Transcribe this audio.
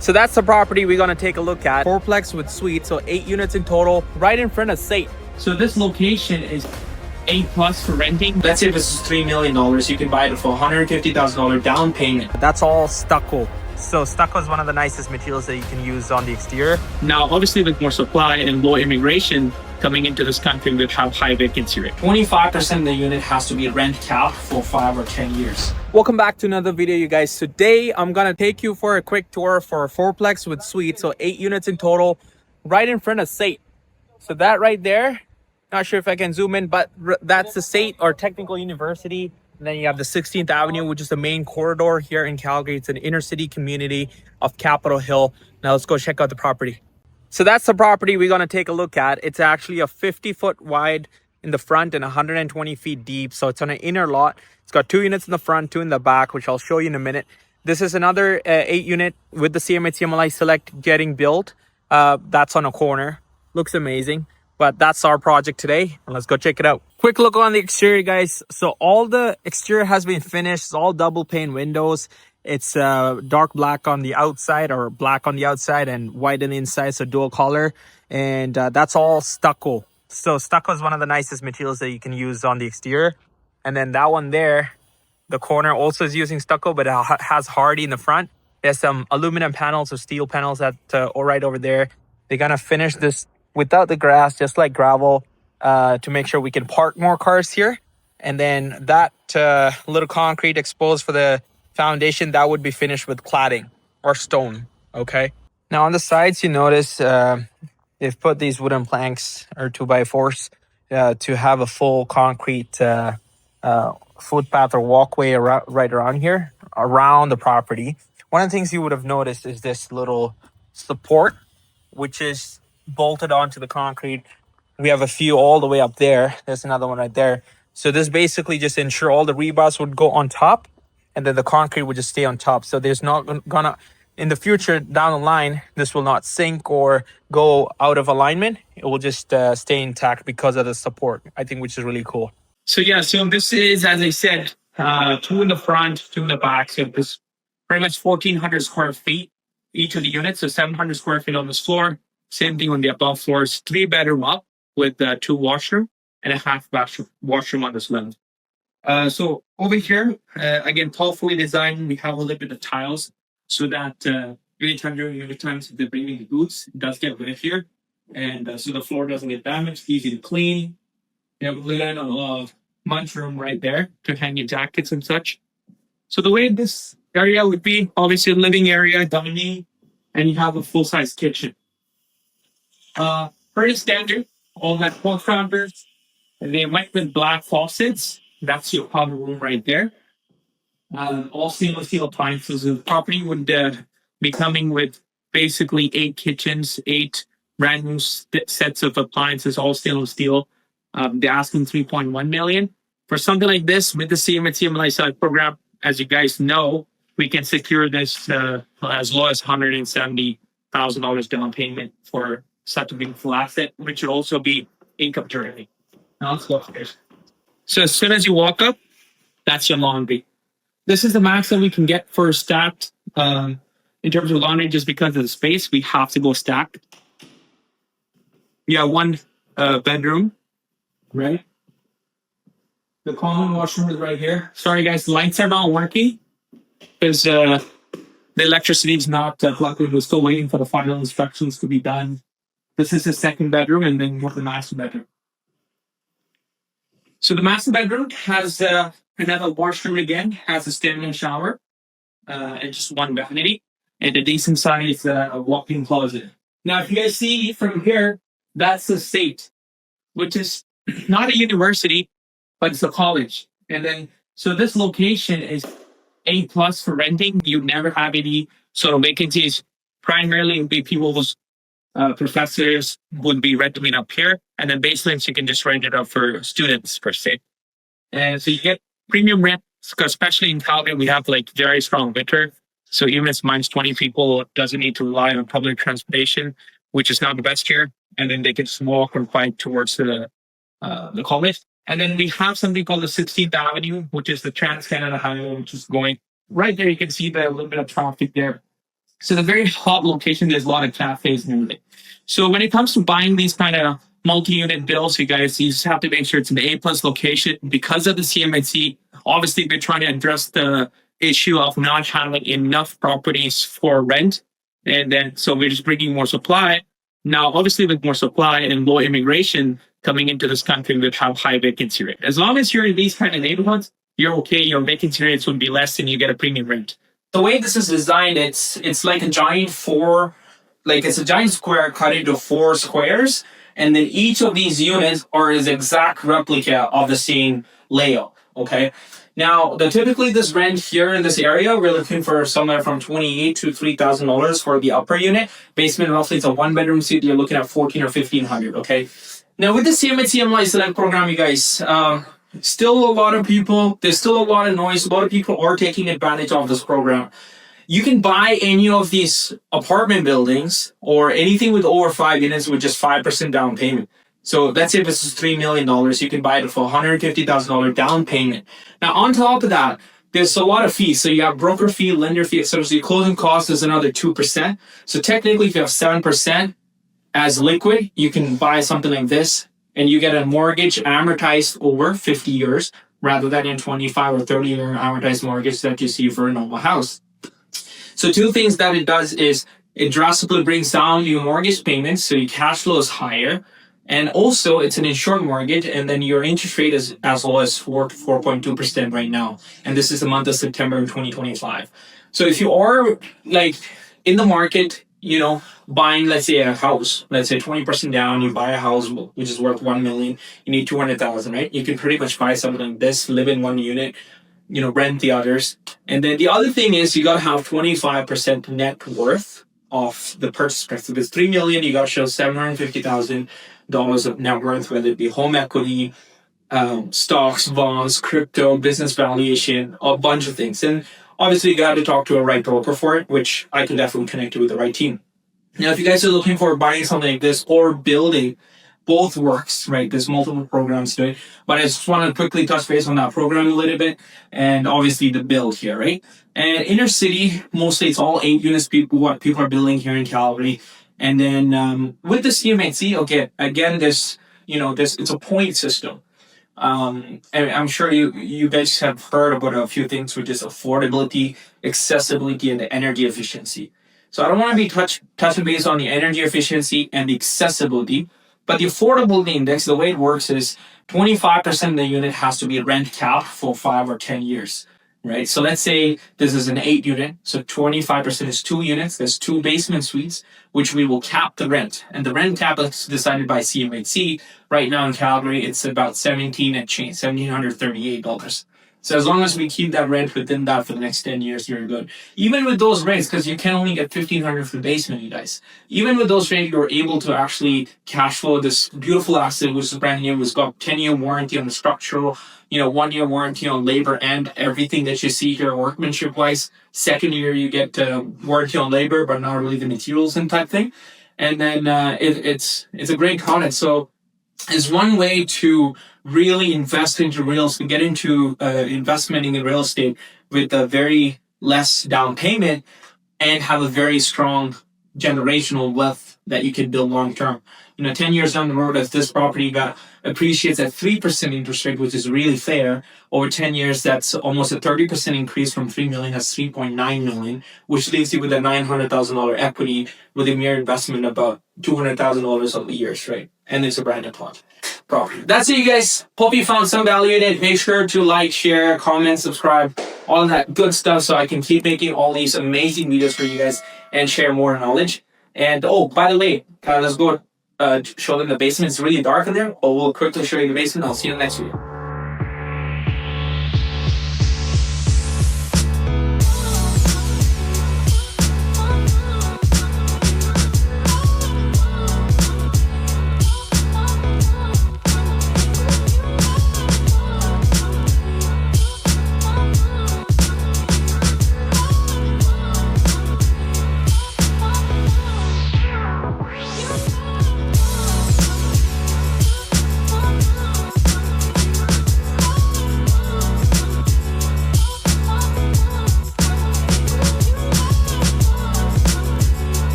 So that's the property we're gonna take a look at. Fourplex with suite, so 8 units in total, right in front of SAIT. So this location is A+ for renting. Let's say if this is $3 million, you can buy it for $150,000 down payment. That's all stucco. So stucco is one of the nicest materials that you can use on the exterior. Now, obviously with more supply and low immigration coming into this country, we have high vacancy rate. 25% of the unit has to be rent cap for 5 or 10 years. Welcome back to another video, you guys. Today, I'm gonna take you for a quick tour for a fourplex with suite. So 8 units in total, right in front of SAIT. So that right there, not sure if I can zoom in, but that's the SAIT or Technical University. And then you have the 16th Avenue, which is the main corridor here in Calgary. It's an inner city community of Capitol Hill. Now let's go check out the property. So that's the property we're going to take a look at. It's actually a 50-foot wide in the front and 120 feet deep. So it's on an inner lot. It's got 2 units in the front, 2 in the back, which I'll show you in a minute. This is another 8 unit with the CMHC MLI Select getting built. That's on a corner. Looks amazing. But that's our project today, and let's go check it out. Quick look on the exterior, guys. So all the exterior has been finished. It's all double pane windows. It's dark black on the outside, or black on the outside and white on the inside, so dual color. And that's all stucco. So stucco is one of the nicest materials that you can use on the exterior. And then that one there, the corner also is using stucco, but it has hardy in the front. There's some aluminum panels or steel panels that right over there. They're gonna finish this without the grass, just like gravel, to make sure we can park more cars here. And then that little concrete exposed for the foundation, that would be finished with cladding or stone. Okay, now on the sides, you notice they've put these wooden planks or 2x4s to have a full concrete footpath or walkway right around here, around the property. One of the things you would have noticed is this little support, which is bolted onto the concrete. We have a few all the way up there. There's another one right there. So this basically just ensure all the rebars would go on top, and then the concrete would just stay on top. So there's not gonna, in the future down the line, this will not sink or go out of alignment. It will just stay intact because of the support, I think, which is really cool. So yeah, so this is, as I said, 2 in the front, 2 in the back. So this pretty much 1,400 square feet each of the units. So 700 square feet on this floor. Same thing on the above floors. 3-bedroom up with 2 washroom and a half bathroom washroom on this level. So over here, again, thoughtfully designed. We have a little bit of tiles so that anytime during unit times, if they're bringing the boots, it does get wet here. And so the floor doesn't get damaged, easy to clean. You have a little munch room right there to hang your jackets and such. So the way this area would be, obviously a living area, dining, and you have a full-size kitchen. Pretty standard. All that pork counters. They went with black faucets. That's your powder room right there. All stainless steel appliances. The property would be coming with basically 8 kitchens, 8 brand new sets of appliances, all stainless steel. They're asking $3.1 million for something like this with the CMHC MLI Select Program. As you guys know, we can secure this as low as $170,000 down payment for such a beautiful asset, which should also be income generating. Now let's go upstairs. So as soon as you walk up, that's your laundry. This is the max that we can get for stacked. In terms of laundry, just because of the space, we have to go stacked. You have 1 bedroom, right? The common washroom is right here. Sorry guys, the lights are not working because the electricity is not plugged in. We're still waiting for the final instructions to be done. This is the 2nd bedroom, and then the master bedroom. So the master bedroom has another washroom again, has a standing shower, and just 1 vanity, and a decent sized walk-in closet. Now, if you guys see from here, that's the SAIT, which is not a university, but it's a college. And then, so this location is A+ for renting. You never have any sort of vacancies. Primarily, it would be people who's professors would be renting up here, and then basements you can just rent it out for students per se. And so you get premium rent, especially in Calgary, we have like very strong winter. So even if it's -20, people doesn't need to rely on public transportation, which is not the best here. And then they can just walk or bike towards the college. And then we have something called the 16th Avenue, which is the Trans-Canada Highway, which is going right there. You can see the little bit of traffic there. So it's a very hot location. There's a lot of cafes and everything. So when it comes to buying these kind of multi-unit builds, you guys, you just have to make sure it's an A+ location because of the CMHC. Obviously, we're trying to address the issue of not having enough properties for rent. And then, so we're just bringing more supply. Now, obviously, with more supply and low immigration coming into this country, we have high vacancy rate. As long as you're in these kind of neighborhoods, you're okay. Your vacancy rates would be less and you get a premium rent. The way this is designed, it's like a giant it's a giant square cut into 4 squares, and then each of these units are an exact replica of the same layout. Okay. Now, typically this rent here in this area, we're looking for somewhere from $28 to $3,000 for the upper unit. Basement, roughly, it's a 1-bedroom suite. You're looking at $1,400 or $1,500. Okay. Now, with the CMHC MLI Select Program, you guys, still a lot of people, there's still a lot of noise. A lot of people are taking advantage of this program. You can buy any of these apartment buildings or anything with over 5 units with just 5% down payment. So let's say this is $3 million, you can buy it for $150,000 down payment. Now, on top of that, there's a lot of fees. So you have broker fee, lender fee, etc. So your closing cost is another 2%. So technically, if you have 7% as liquid, you can buy something like this and you get a mortgage amortized over 50 years rather than in 25 or 30-year amortized mortgage that you see for a normal house. So 2 things that it does is it drastically brings down your mortgage payments, so your cash flow is higher. And also, it's an insured mortgage, and then your interest rate is as low as 4.2% right now. And this is the month of September in 2025. So if you are in the market, buying, let's say, a house, let's say 20% down, you buy a house which is worth $1 million, you need $200,000, right? You can pretty much buy something like this, live in one unit, rent the others. And then the other thing is you got to have 25% net worth of the purchase price. So if it's $3 million, you got to show $750,000 of net worth, whether it be home equity, stocks, bonds, crypto, business valuation, a bunch of things. And obviously, you got to talk to a right broker for it, which I can definitely connect you with the right team. Now, if you guys are looking for buying something like this or building, both works, right? There's multiple programs to it. But I just want to quickly touch base on that program a little bit and obviously the build here, right? And inner city, mostly it's all 8 units what people are building here in Calgary. And then with the CMHC, okay, again, it's a point system. And I'm sure you guys have heard about a few things, which is affordability, accessibility, and the energy efficiency. So I don't want to be touching base on the energy efficiency and the accessibility, but the affordability index, the way it works is 25% of the unit has to be rent capped for 5 or 10 years. Right? So let's say this is an 8 unit. So 25% is 2 units. There's 2 basement suites, which we will cap the rent. And the rent cap is decided by CMHC. Right now in Calgary, it's about $1,738. So as long as we keep that rent within that for the next 10 years, you're good. Even with those rates, because you can only get $1,500 for the basement, you guys. Even with those rates, you're able to actually cash flow this beautiful asset, which is brand new. It's got 10-year warranty on the structural, 1-year warranty on labor and everything that you see here workmanship-wise. Second year, you get warranty on labor, but not really the materials and type thing. And then it's a great product. So it's one way to really invest into real estate, get into investment in real estate with a very less down payment and have a very strong generational wealth that you can build long term. 10 years down the road, if this property appreciates at 3% interest rate, which is really fair, over 10 years, that's almost a 30% increase from $3 million, that's $3.9 million, which leaves you with a $900,000 equity with a mere investment of about $200,000 over the years, right? And it's a brand new property. That's it, you guys. Hope you found some value in it. Make sure to like, share, comment, subscribe, all that good stuff so I can keep making all these amazing videos for you guys and share more knowledge. And by the way, let's go show them the basement. It's really dark in there, but we'll quickly show you the basement. I'll see you in the next video.